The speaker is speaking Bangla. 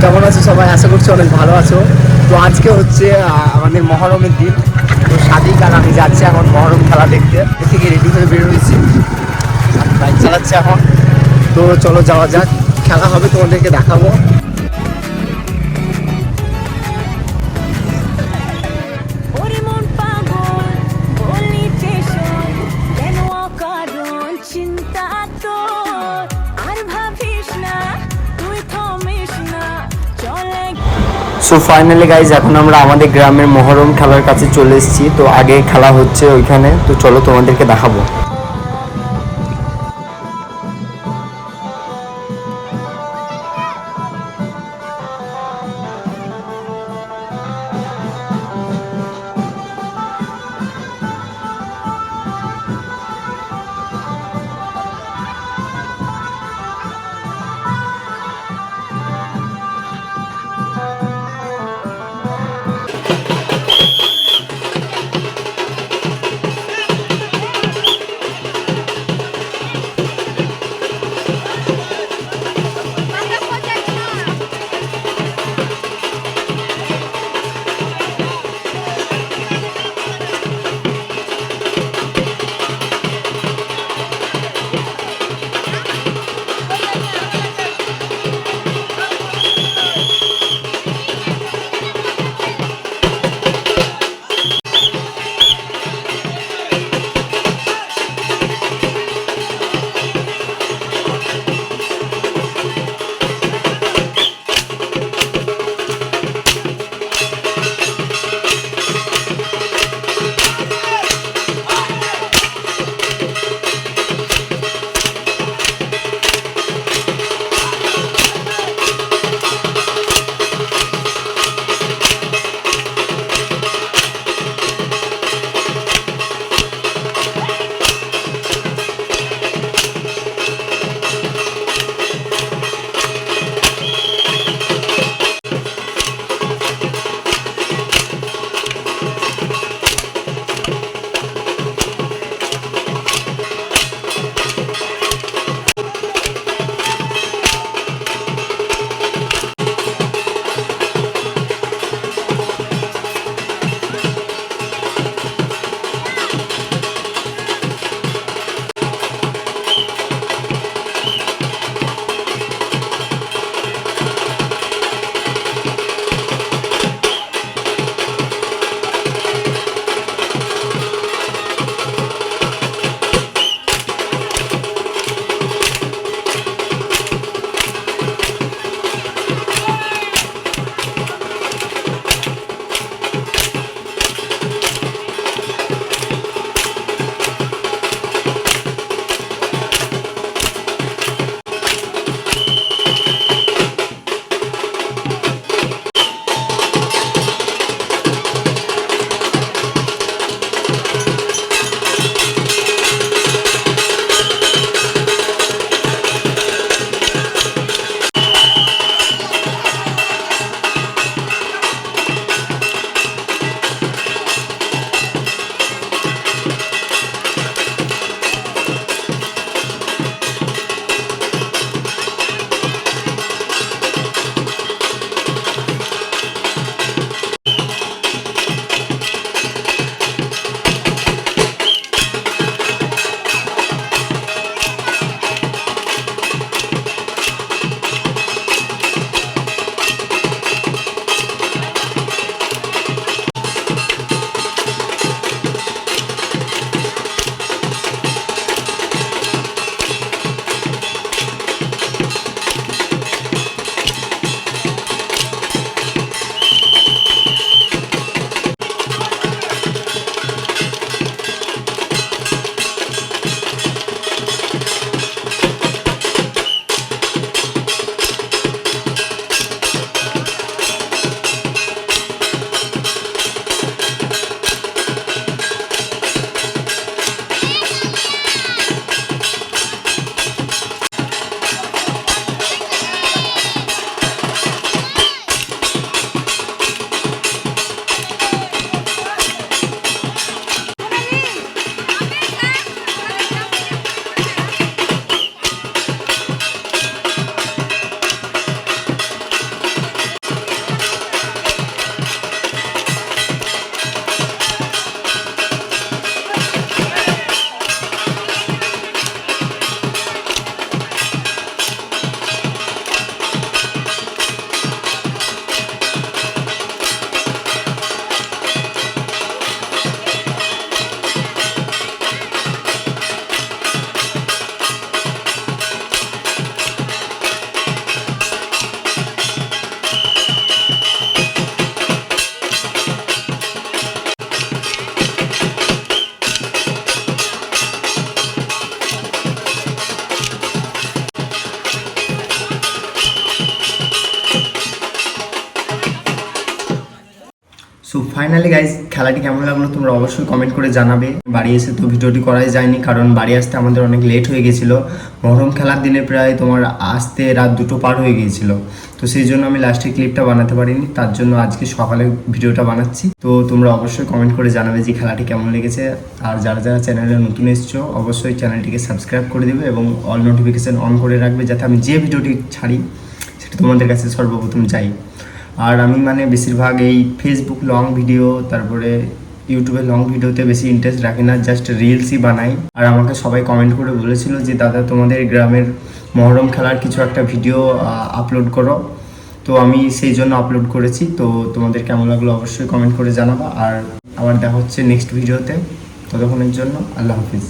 কেমন আছো সবাই? আশা করছি অনেক ভালো আছো। তো আজকে হচ্ছে আমাদের মহরমের দিন। তো সাদিক আর আমি যাচ্ছি এখন মহরম খেলা দেখতে। এর থেকে রেডি হয়ে বের হয়েছি, বাইক চালাচ্ছে এখন। তো চলো যাওয়া যাক, খেলা হবে তোমাদেরকে দেখাবো। সো ফাইনালি গাইজ এখন আমরা আমাদের গ্রামের মহরম খেলার কাছে চলে এসেছি। তো আগে খেলা হচ্ছে ওইখানে, তো চলো তোমাদেরকে দেখাবো। সো ফাইনালি গাইজ খেলাটি কেমন লাগলো তোমরা অবশ্যই কমেন্ট করে জানাবে। বাড়ি এসে তো ভিডিওটি করাই যায়নি, কারণ বাড়ি আসতে আমাদের অনেক লেট হয়ে গেছিলো। মহরম খেলার দিনে প্রায় তোমার আসতে রাত 2টো পার হয়ে গিয়েছিল, তো সেই জন্য আমি লাস্টের ক্লিপটা বানাতে পারিনি। তার জন্য আজকে সকালে ভিডিওটা বানাচ্ছি। তো তোমরা অবশ্যই কমেন্ট করে জানাবে যে খেলাটি কেমন লেগেছে। আর যারা যারা চ্যানেলে নতুন এসছো অবশ্যই চ্যানেলটিকে সাবস্ক্রাইব করে দেবে এবং অল নোটিফিকেশান অন করে রাখবে, যাতে আমি যে ভিডিওটি ছাড়ি সেটা তোমাদের কাছে সর্বপ্রথম যাই। আর আমি মানে বেশিরভাগ এই ফেসবুক লং ভিডিও, তারপরে ইউটিউবে লং ভিডিওতে বেশি ইন্টারেস্ট রাখি না, জাস্ট রিলসই বানাই। আর আমাকে সবাই কমেন্ট করে বলেছিল যে দাদা তোমাদের গ্রামের মহরম খেলার কিছু একটা ভিডিও আপলোড করো, তো আমি সেই জন্য আপলোড করেছি। তো তোমাদের কেমন লাগলো অবশ্যই কমেন্ট করে জানাবা। আর আবার দেখা হচ্ছে নেক্সট ভিডিওতে, ততক্ষণের জন্য আল্লাহ হাফিজ।